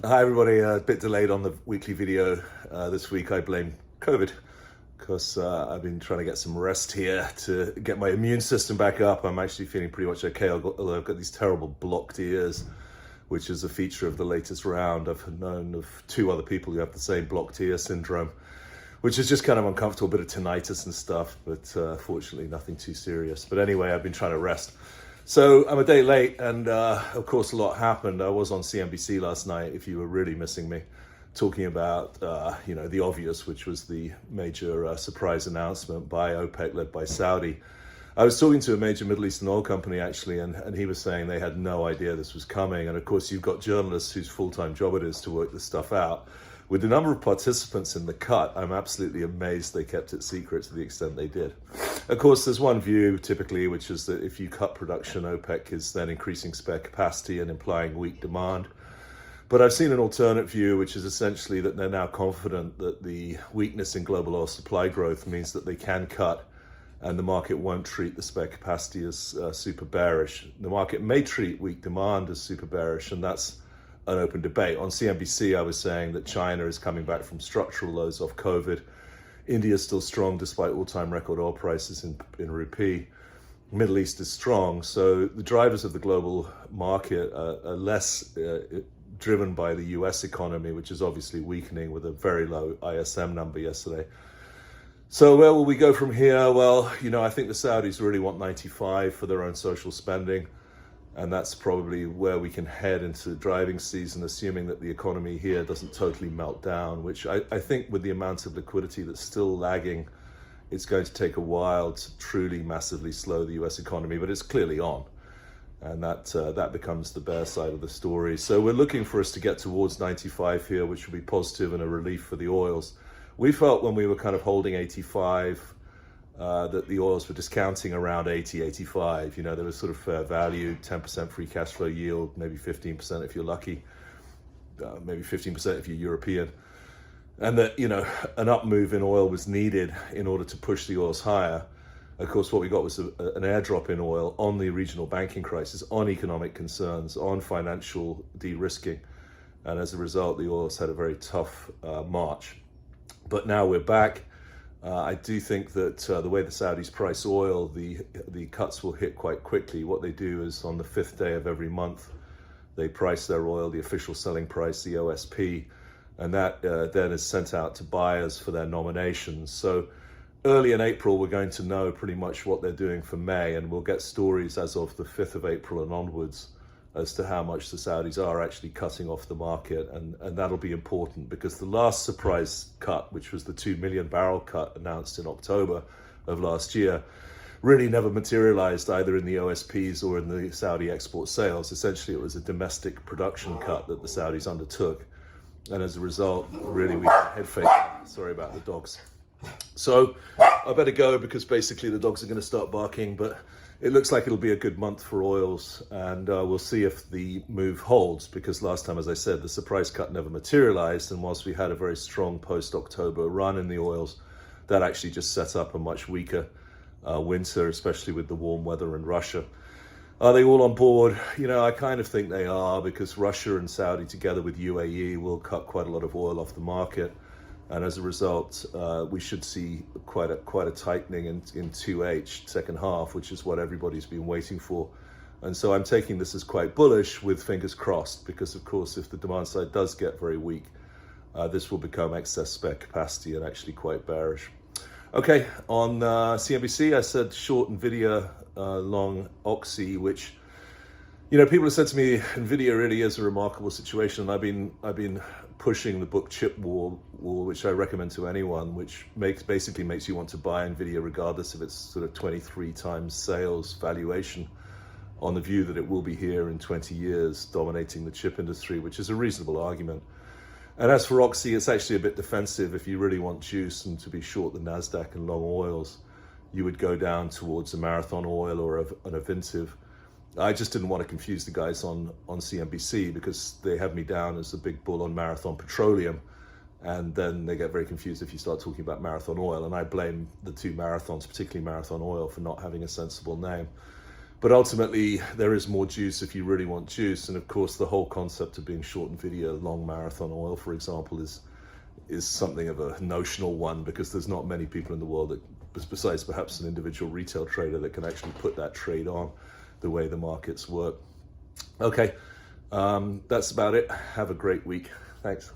Hi everybody, a bit delayed on the weekly video this week. I blame COVID because I've been trying to get some rest here to get my immune system back up. I'm actually feeling pretty much okay, although I've got these terrible blocked ears, which is a feature of the latest round. I've known of 2 other people who have the same blocked ear syndrome, which is just kind of uncomfortable, a bit of tinnitus and stuff, but fortunately nothing too serious. But anyway, I've been trying to rest. So I'm a day late, and of course a lot happened. I was on CNBC last night, if you were really missing me, talking about the obvious, which was the major surprise announcement by OPEC, led by Saudi. I was talking to a major Middle Eastern oil company actually, and he was saying they had no idea this was coming. And of course you've got journalists whose full-time job it is to work this stuff out. With the number of participants in the cut, I'm absolutely amazed they kept it secret to the extent they did. Of course, there's one view typically, which is that if you cut production, OPEC is then increasing spare capacity and implying weak demand. But I've seen an alternate view, which is essentially that they're now confident that the weakness in global oil supply growth means that they can cut and the market won't treat the spare capacity as super bearish. The market may treat weak demand as super bearish, and that's an open debate. On CNBC, I was saying that China is coming back from structural lows off COVID. India is still strong despite all-time record oil prices in rupee. Middle East is strong. So the drivers of the global market are less driven by the US economy, which is obviously weakening with a very low ISM number yesterday. So where will we go from here? Well, I think the Saudis really want 95 for their own social spending. And that's probably where we can head into the driving season, assuming that the economy here doesn't totally melt down, which I think with the amount of liquidity that's still lagging, it's going to take a while to truly massively slow the US economy, but it's clearly on. And that becomes the bear side of the story. So we're looking for us to get towards 95 here, which will be positive and a relief for the oils. We felt when we were kind of holding 85, that the oils were discounting around 80, 85. There was sort of fair value, 10% free cash flow yield, maybe 15% if you're lucky, maybe 15% if you're European. And that, an up move in oil was needed in order to push the oils higher. Of course, what we got was an airdrop in oil on the regional banking crisis, on economic concerns, on financial de-risking. And as a result, the oils had a very tough March. But now we're back. I do think that the way the Saudis price oil, the cuts will hit quite quickly. What they do is on the 5th day of every month, they price their oil, the official selling price, the OSP, and that then is sent out to buyers for their nominations. So early in April, we're going to know pretty much what they're doing for May, and we'll get stories as of the 5th of April and onwards as to how much the Saudis are actually cutting off the market. And that'll be important because the last surprise cut, which was the 2 million barrel cut announced in October of last year, really never materialized either in the OSPs or in the Saudi export sales. Essentially, it was a domestic production cut that the Saudis undertook. And as a result, really we had head fake. Sorry about the dogs. So I better go because basically the dogs are going to start barking, but it looks like it'll be a good month for oils, and we'll see if the move holds, because last time, as I said, the surprise cut never materialized, and whilst we had a very strong post-October run in the oils, that actually just set up a much weaker winter, especially with the warm weather in Russia. Are they all on board? I kind of think they are, because Russia and Saudi together with UAE will cut quite a lot of oil off the market. And as a result, we should see quite a tightening in 2H, second half, which is what everybody's been waiting for. And so I'm taking this as quite bullish with fingers crossed, because of course, if the demand side does get very weak, this will become excess spare capacity and actually quite bearish. Okay, on CNBC, I said short Nvidia, long OXY, which people have said to me, Nvidia really is a remarkable situation. I've been pushing the book Chip War, which I recommend to anyone, which basically makes you want to buy Nvidia regardless of its sort of 23 times sales valuation, on the view that it will be here in 20 years dominating the chip industry, which is a reasonable argument. And as for OXY, it's actually a bit defensive. If you really want juice and to be short the NASDAQ and long oils, you would go down towards a Marathon Oil or an Avintiv. I just didn't want to confuse the guys on CNBC because they have me down as a big bull on Marathon Petroleum, and then they get very confused if you start talking about Marathon Oil, and I blame the 2 marathons, particularly Marathon Oil, for not having a sensible name. But ultimately, there is more juice if you really want juice. And of course, the whole concept of being short Nvidia, long marathon oil, for example, is something of a notional one, because there's not many people in the world that, besides perhaps an individual retail trader, that can actually put that trade on the way the markets work. Okay, that's about it. Have a great week. Thanks.